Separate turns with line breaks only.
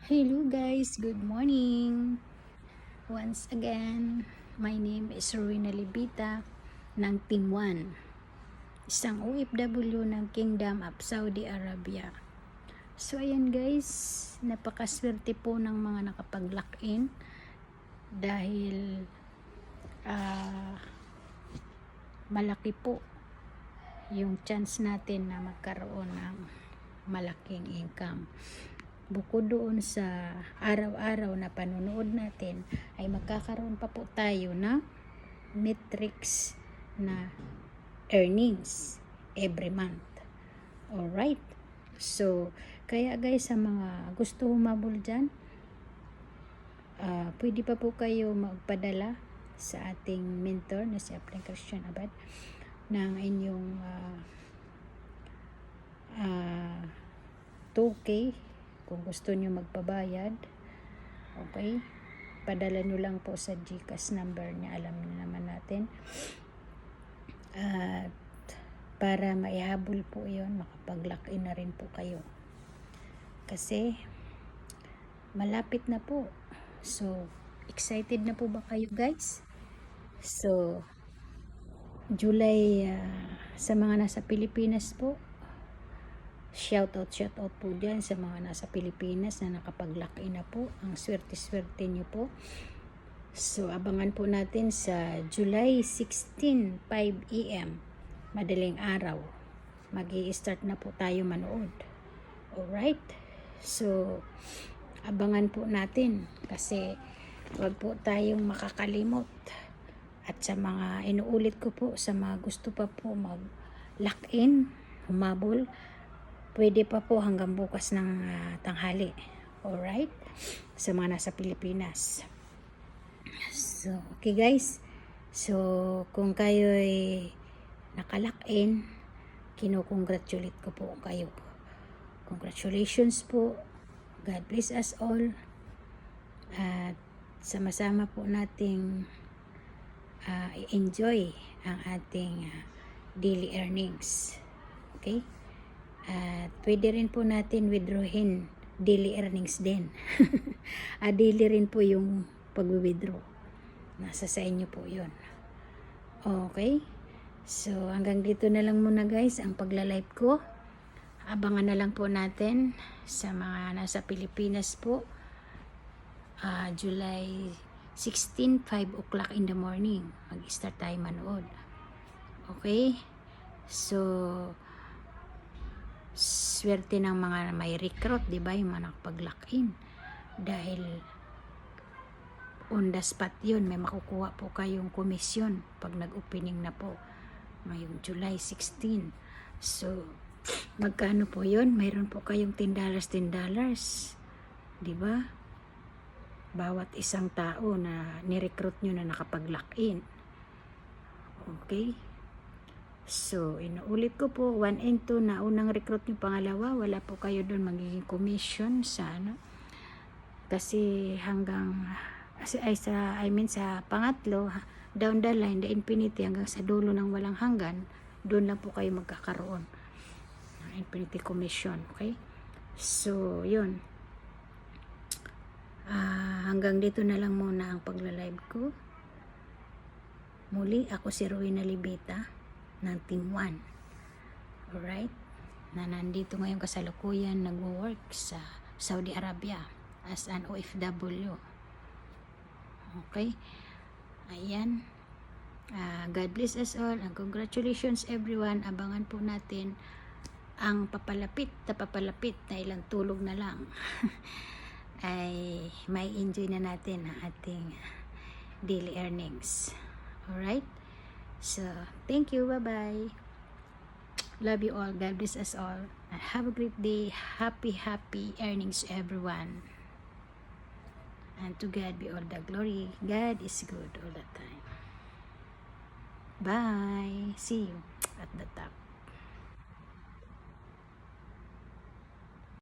Hello guys, good morning. Once again, my name is Rowena Libita ng Team 1, isang OFW ng Kingdom of Saudi Arabia. So ayan guys, napakaswerte po ng mga nakapag-lock-in dahil malaki po yung chance natin na magkaroon ng malaking income. Bukod doon sa araw-araw na panonood natin, ay magkakaroon pa po tayo na metrics na earnings every month. Alright? So, kaya guys, sa mga gusto humabol dyan, pwede pa po kayo magpadala sa ating mentor na si Apling Christian Abad ng inyong 2K kung gusto nyo magpabayad. Okay, padala nyo lang po sa GCash number niya, alam na naman natin, at para maihabol po yon, makapag-lock-in na rin po kayo kasi malapit na po. So excited na po ba kayo guys? So July, sa mga nasa Pilipinas po, shoutout po dyan sa mga nasa Pilipinas na nakapag-lock-in na po. Ang swerte-swerte nyo po. So abangan po natin sa July 16, 5 AM, madaling araw, mag-i-start na po tayo manood. Alright, so abangan po natin kasi wag po tayong makakalimot. At sa mga inuulit ko po, sa mga gusto pa po mag-lock-in, humabol, pwede pa po hanggang bukas ng tanghali. Alright? Sa mga nasa Pilipinas. So, okay guys. So, kung kayo ay nakalock-in, kinukongratulate ko po kayo. Congratulations po. God bless us all. At sama-sama po nating enjoy ang ating daily earnings. Okay? At pwede rin po natin withdrawin daily earnings din. Daily rin po yung pag-withdraw. Nasa sa inyo po yun. Okay? So hanggang dito na lang muna guys ang pagla-live ko. Abangan na lang po natin sa mga nasa Pilipinas po. July 16, 5 o'clock in the morning. Mag-start tayo manood. Okay? So swerte ng mga may recruit, di ba, yung mga nakapag-lock-in, dahil on the spot yun, may makukuha po kayong komisyon pag nag-opening na po ngayong July 16. So magkano po yun? Mayroon po kayong $10, di ba, bawat isang tao na ni-recruit nyo na nakapag-lock-in. Okay, so inuulit ko po, 1 and 2 na unang recruit nyo, pangalawa wala po kayo doon magiging commission sa kasi hanggang sa pangatlo, down the line, the infinity, hanggang sa dulo ng walang hanggan, doon lang po kayo magkakaroon ng infinity commission. Okay, so yun, hanggang dito na lang muna ang pagla-live ko. Muli, ako si Rowena Libita ng Team 1. Alright? Na nandito ngayon kasalukuyan nagwo-work sa Saudi Arabia as an OFW. Okay? Ayan. God bless us all and congratulations everyone. Abangan po natin ang papalapit na ilang tulog na lang ay may enjoy na natin ang ating daily earnings. Alright? So, thank you. Bye-bye. Love you all. God bless us all. And have a great day. Happy earnings everyone. And to God be all the glory. God is good all the time. Bye. See you at the top.